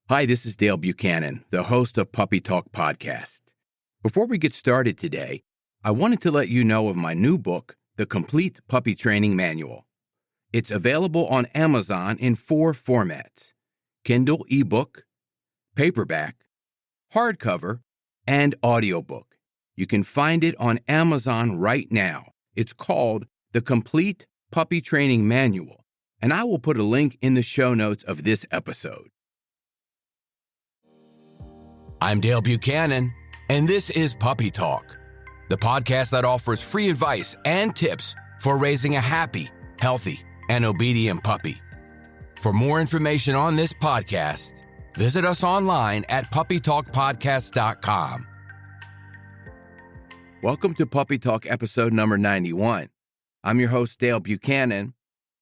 Hi, this is Dale Buchanan, the host of Puppy Talk Podcast. Before we get started today, I wanted to let you know of my new book, The Complete Puppy Training Manual. It's available on Amazon in 4 formats: Kindle ebook, paperback, hardcover, and audiobook. You can find it on Amazon right now. It's called The Complete Puppy Training Manual, and I will put a link in the show notes of this episode. I'm Dale Buchanan, and this is Puppy Talk, the podcast that offers free advice and tips for raising a happy, healthy, and obedient puppy. For more information on this podcast, visit us online at puppytalkpodcast.com. Welcome to Puppy Talk episode number 91. I'm your host, Dale Buchanan.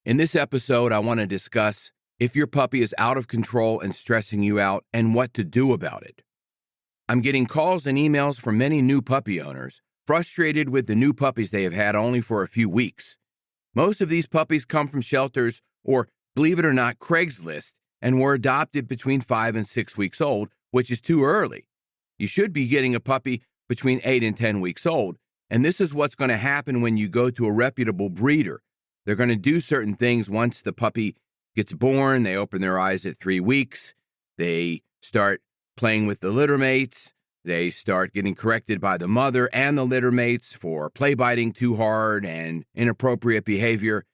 In this episode, I want to discuss if your puppy is out of control and stressing you out and what to do about it. I'm getting calls and emails from many new puppy owners, frustrated with the new puppies they have had only for a few weeks. Most of these puppies come from shelters or, believe it or not, Craigslist, and were adopted between 5 and 6 weeks old, which is too early. You should be getting a puppy between 8 and 10 weeks old, and this is what's going to happen when you go to a reputable breeder. They're going to do certain things once the puppy gets born. They open their eyes at 3 weeks. They start playing with the litter mates. They start getting corrected by the mother and the litter mates for play biting too hard and inappropriate behavior.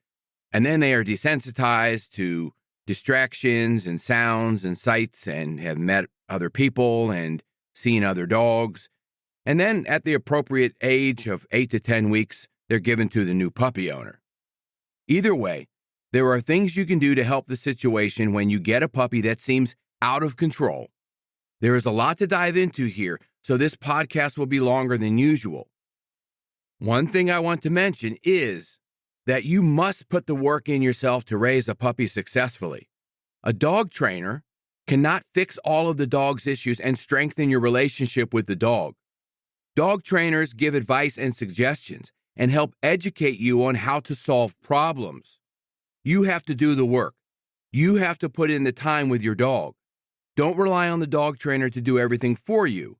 And then they are desensitized to distractions and sounds and sights and have met other people and seen other dogs. And then at the appropriate age of 8 to 10 weeks, they're given to the new puppy owner. Either way, there are things you can do to help the situation when you get a puppy that seems out of control. There is a lot to dive into here, so this podcast will be longer than usual. One thing I want to mention is that you must put the work in yourself to raise a puppy successfully. A dog trainer cannot fix all of the dog's issues and strengthen your relationship with the dog. Dog trainers give advice and suggestions and help educate you on how to solve problems. You have to do the work. You have to put in the time with your dog. Don't rely on the dog trainer to do everything for you.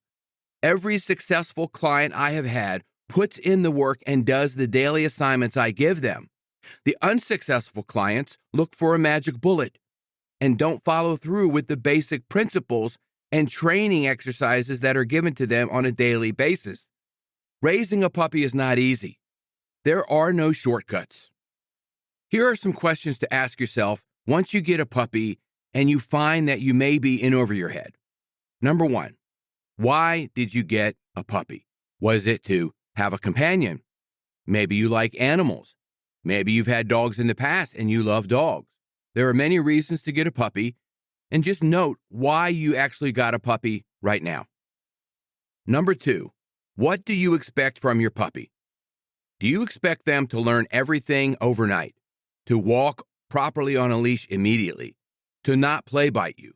Every successful client I have had puts in the work and does the daily assignments I give them. The unsuccessful clients look for a magic bullet and don't follow through with the basic principles and training exercises that are given to them on a daily basis. Raising a puppy is not easy. There are no shortcuts. Here are some questions to ask yourself once you get a puppy and you find that you may be in over your head. Number 1, why did you get a puppy? Was it to have a companion? Maybe you like animals. Maybe you've had dogs in the past and you love dogs. There are many reasons to get a puppy, and just note why you actually got a puppy right now. Number 2, what do you expect from your puppy? Do you expect them to learn everything overnight? To walk properly on a leash immediately? To not play bite you?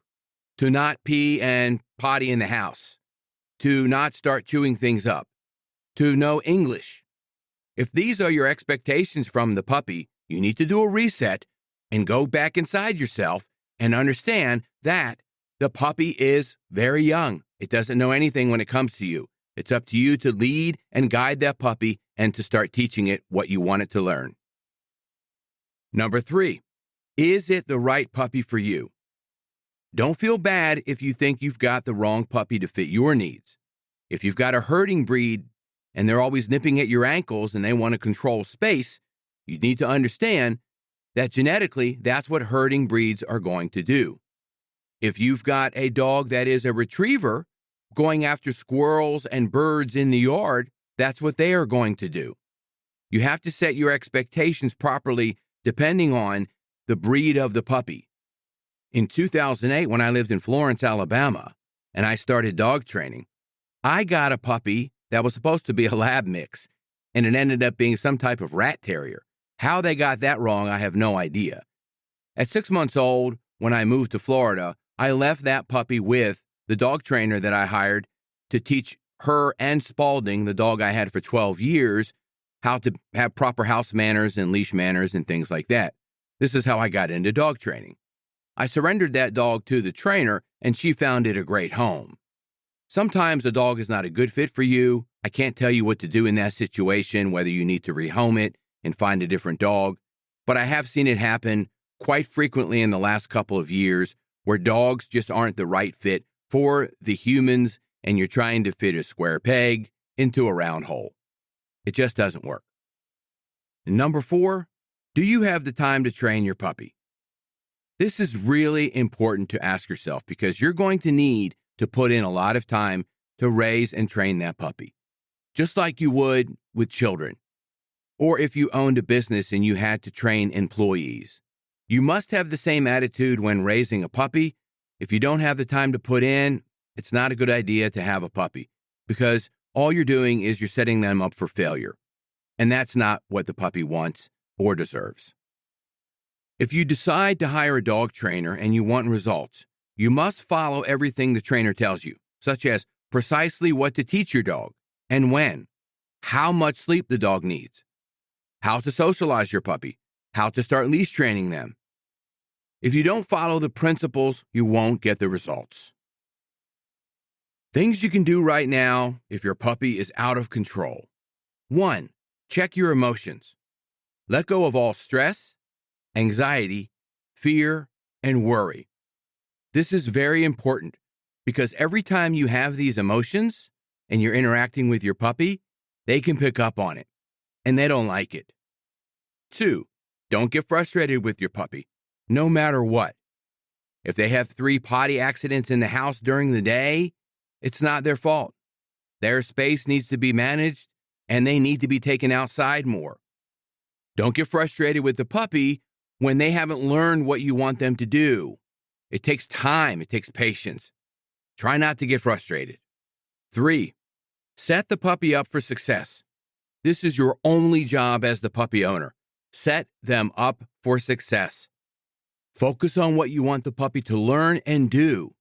To not pee and potty in the house? To not start chewing things up? To know English? If these are your expectations from the puppy, you need to do a reset and go back inside yourself and understand that the puppy is very young. It doesn't know anything when it comes to you. It's up to you to lead and guide that puppy and to start teaching it what you want it to learn. Number 3, is it the right puppy for you? Don't feel bad if you think you've got the wrong puppy to fit your needs. If you've got a herding breed and they're always nipping at your ankles and they want to control space, you need to understand that genetically, that's what herding breeds are going to do. If you've got a dog that is a retriever going after squirrels and birds in the yard, that's what they are going to do. You have to set your expectations properly depending on the breed of the puppy. In 2008, when I lived in Florence, Alabama, and I started dog training, I got a puppy that was supposed to be a lab mix, and it ended up being some type of rat terrier. How they got that wrong, I have no idea. At 6 months old, when I moved to Florida, I left that puppy with the dog trainer that I hired to teach her and Spalding, the dog I had for 12 years, how to have proper house manners and leash manners and things like that. This is how I got into dog training. I surrendered that dog to the trainer, and she found it a great home. Sometimes a dog is not a good fit for you. I can't tell you what to do in that situation, whether you need to rehome it and find a different dog, but I have seen it happen quite frequently in the last couple of years where dogs just aren't the right fit for the humans, and you're trying to fit a square peg into a round hole. It just doesn't work. And number 4, do you have the time to train your puppy? This is really important to ask yourself because you're going to need to put in a lot of time to raise and train that puppy, just like you would with children, or if you owned a business and you had to train employees. You must have the same attitude when raising a puppy. If you don't have the time to put in, it's not a good idea to have a puppy because all you're doing is you're setting them up for failure. And that's not what the puppy wants or deserves. If you decide to hire a dog trainer and you want results, you must follow everything the trainer tells you, such as precisely what to teach your dog and when, how much sleep the dog needs, how to socialize your puppy, how to start leash training them. If you don't follow the principles, you won't get the results. Things you can do right now if your puppy is out of control. 1, check your emotions. Let go of all stress, anxiety, fear, and worry. This is very important because every time you have these emotions and you're interacting with your puppy, they can pick up on it and they don't like it. 2, don't get frustrated with your puppy, no matter what. If they have 3 potty accidents in the house during the day, it's not their fault. Their space needs to be managed and they need to be taken outside more. Don't get frustrated with the puppy when they haven't learned what you want them to do. It takes time. It takes patience. Try not to get frustrated. 3, set the puppy up for success. This is your only job as the puppy owner. Set them up for success. Focus on what you want the puppy to learn and do.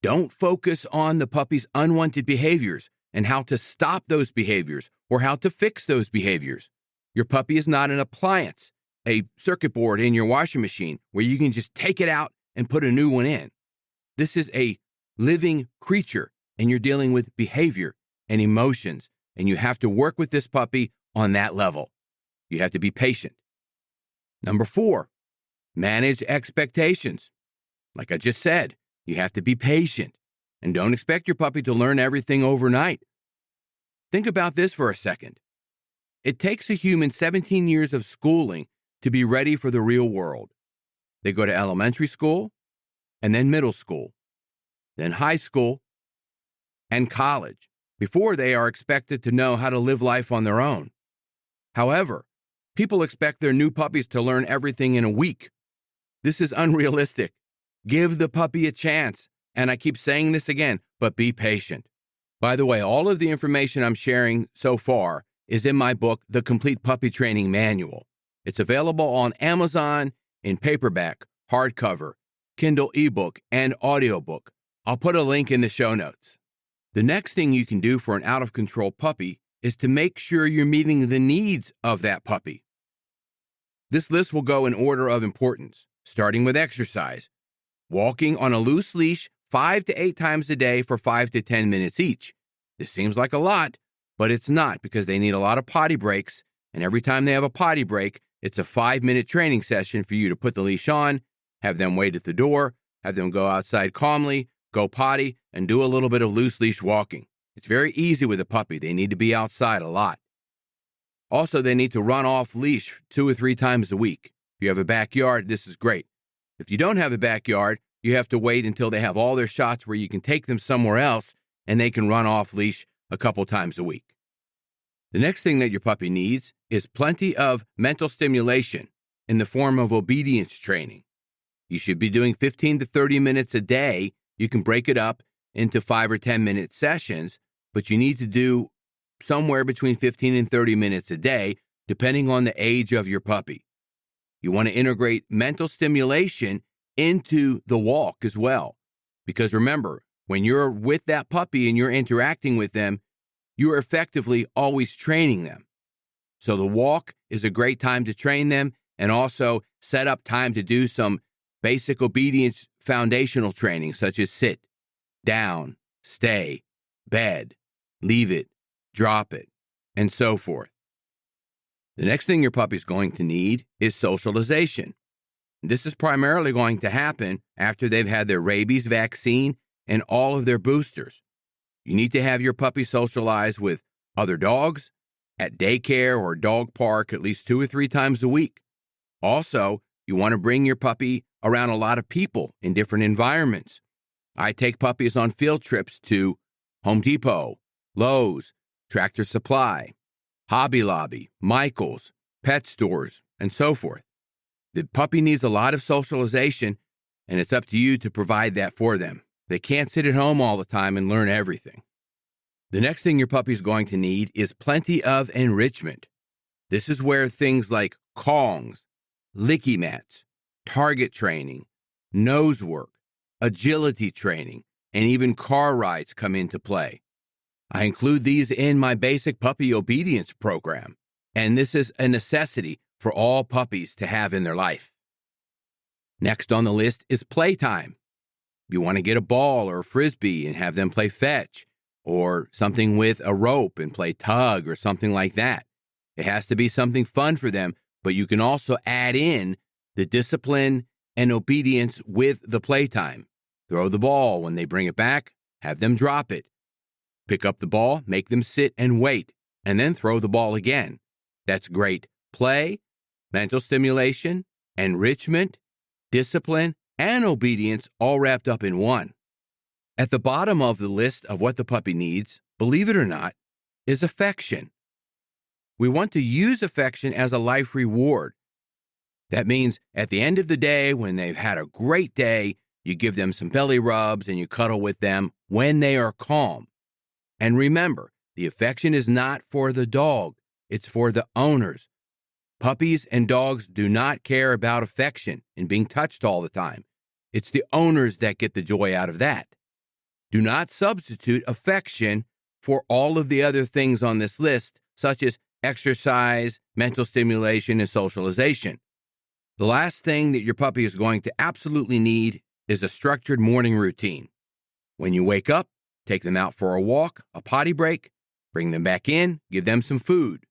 Don't focus on the puppy's unwanted behaviors and how to stop those behaviors or how to fix those behaviors. Your puppy is not an appliance, a circuit board in your washing machine where you can just take it out and put a new one in. This is a living creature, and you're dealing with behavior and emotions, and you have to work with this puppy on that level. You have to be patient. Number 4, manage expectations. Like I just said, you have to be patient, and don't expect your puppy to learn everything overnight. Think about this for a second. It takes a human 17 years of schooling to be ready for the real world. They go to elementary school, and then middle school, then high school, and college before they are expected to know how to live life on their own. However, people expect their new puppies to learn everything in a week. This is unrealistic. Give the puppy a chance. And I keep saying this again, but be patient. By the way, all of the information I'm sharing so far is in my book, The Complete Puppy Training Manual. It's available on Amazon in paperback, hardcover, Kindle ebook, and audiobook. I'll put a link in the show notes. The next thing you can do for an out-of-control puppy is to make sure you're meeting the needs of that puppy. This list will go in order of importance, starting with exercise. Walking on a loose leash 5 to 8 times a day for 5 to 10 minutes each. This seems like a lot, but it's not because they need a lot of potty breaks, and every time they have a potty break, it's a 5-minute training session for you to put the leash on, have them wait at the door, have them go outside calmly, go potty, and do a little bit of loose leash walking. It's very easy with a puppy. They need to be outside a lot. Also, they need to run off leash 2 or 3 times a week. If you have a backyard, this is great. If you don't have a backyard, you have to wait until they have all their shots where you can take them somewhere else and they can run off leash a couple times a week. The next thing that your puppy needs is plenty of mental stimulation in the form of obedience training. You should be doing 15 to 30 minutes a day. You can break it up into 5 or 10-minute sessions, but you need to do somewhere between 15 and 30 minutes a day, depending on the age of your puppy. You want to integrate mental stimulation into the walk as well. Because remember, when you're with that puppy and you're interacting with them, you're effectively always training them. So the walk is a great time to train them and also set up time to do some basic obedience foundational training such as sit, down, stay, bed, leave it, drop it, and so forth. The next thing your puppy's going to need is socialization. This is primarily going to happen after they've had their rabies vaccine and all of their boosters. You need to have your puppy socialize with other dogs, at daycare or dog park at least 2 or 3 times a week. Also, you want to bring your puppy around a lot of people in different environments. I take puppies on field trips to Home Depot, Lowe's, Tractor Supply, Hobby Lobby, Michael's, pet stores, and so forth. The puppy needs a lot of socialization, and it's up to you to provide that for them. They can't sit at home all the time and learn everything. The next thing your puppy's going to need is plenty of enrichment. This is where things like Kongs, licky mats, target training, nose work, agility training, and even car rides come into play. I include these in my basic puppy obedience program, and this is a necessity for all puppies to have in their life. Next on the list is playtime. You want to get a ball or a frisbee and have them play fetch, or something with a rope and play tug or something like that. It has to be something fun for them, but you can also add in the discipline and obedience with the playtime. Throw the ball. When they bring it back, have them drop it. Pick up the ball, make them sit and wait, and then throw the ball again. That's great play, mental stimulation, enrichment, discipline, and obedience all wrapped up in one. At the bottom of the list of what the puppy needs, believe it or not, is affection. We want to use affection as a life reward. That means at the end of the day, when they've had a great day, you give them some belly rubs and you cuddle with them when they are calm. And remember, the affection is not for the dog, it's for the owners. Puppies and dogs do not care about affection and being touched all the time. It's the owners that get the joy out of that. Do not substitute affection for all of the other things on this list, such as exercise, mental stimulation, and socialization. The last thing that your puppy is going to absolutely need is a structured morning routine. When you wake up, take them out for a walk, a potty break, bring them back in, give them some food.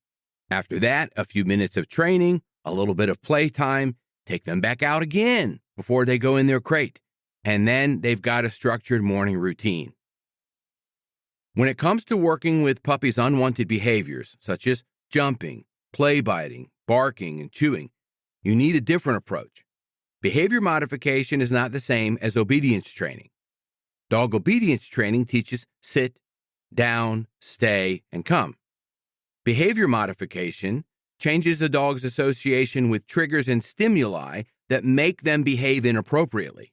After that, a few minutes of training, a little bit of playtime, take them back out again before they go in their crate. And then they've got a structured morning routine. When it comes to working with puppies' unwanted behaviors, such as jumping, play biting, barking, and chewing, you need a different approach. Behavior modification is not the same as obedience training. Dog obedience training teaches sit, down, stay, and come. Behavior modification changes the dog's association with triggers and stimuli that make them behave inappropriately.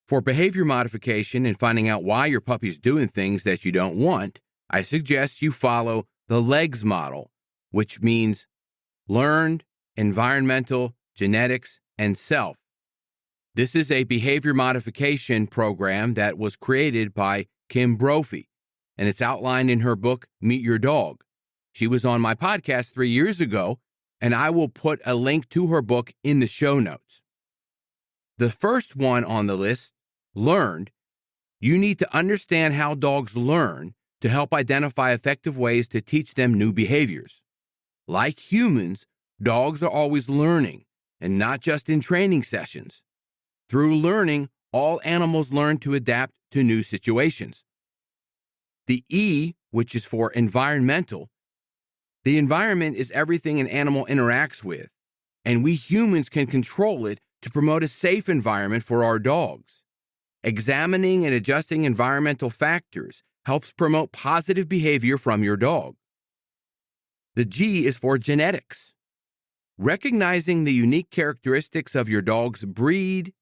For behavior modification and finding out why your puppy's doing things that you don't want, I suggest you follow the LEGS model, which means learned, environmental, genetics, and self. This is a behavior modification program that was created by Kim Brophy, and it's outlined in her book, Meet Your Dog. She was on my podcast 3 years ago, and I will put a link to her book in the show notes. The first one on the list, learned, you need to understand how dogs learn to help identify effective ways to teach them new behaviors. Like humans, dogs are always learning, and not just in training sessions. Through learning, all animals learn to adapt to new situations. The E, which is for environmental, the environment is everything an animal interacts with, and we humans can control it to promote a safe environment for our dogs. Examining and adjusting environmental factors helps promote positive behavior from your dog. The G is for genetics. Recognizing the unique characteristics of your dog's breed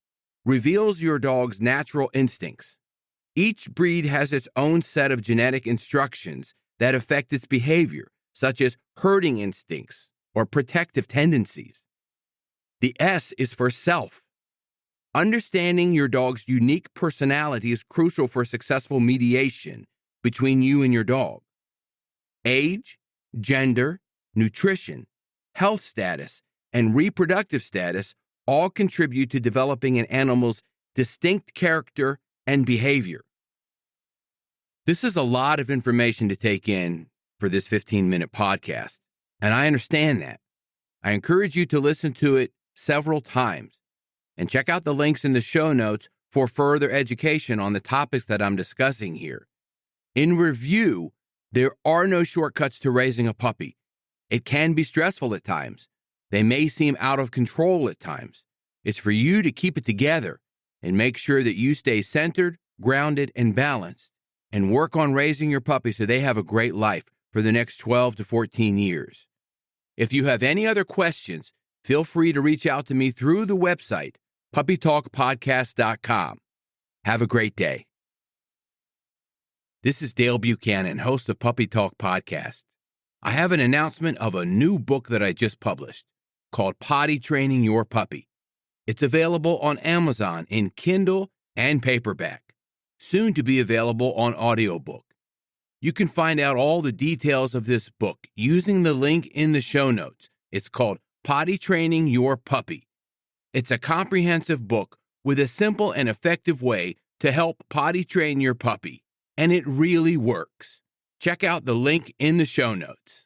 reveals your dog's natural instincts. Each breed has its own set of genetic instructions that affect its behavior, such as herding instincts or protective tendencies. The S is for self. Understanding your dog's unique personality is crucial for successful mediation between you and your dog. Age, gender, nutrition, health status, and reproductive status all contribute to developing an animal's distinct character and behavior. This is a lot of information to take in for this 15-minute podcast, and I understand that. I encourage you to listen to it several times and check out the links in the show notes for further education on the topics that I'm discussing here. In review, there are no shortcuts to raising a puppy. It can be stressful at times. They may seem out of control at times. It's for you to keep it together and make sure that you stay centered, grounded, and balanced, and work on raising your puppy so they have a great life for the next 12 to 14 years. If you have any other questions, feel free to reach out to me through the website, puppytalkpodcast.com. Have a great day. This is Dale Buchanan, host of Puppy Talk Podcast. I have an announcement of a new book that I just published called Potty Training Your Puppy. It's available on Amazon in Kindle and paperback, soon to be available on audiobook. You can find out all the details of this book using the link in the show notes. It's called Potty Training Your Puppy. It's a comprehensive book with a simple and effective way to help potty train your puppy, and it really works. Check out the link in the show notes.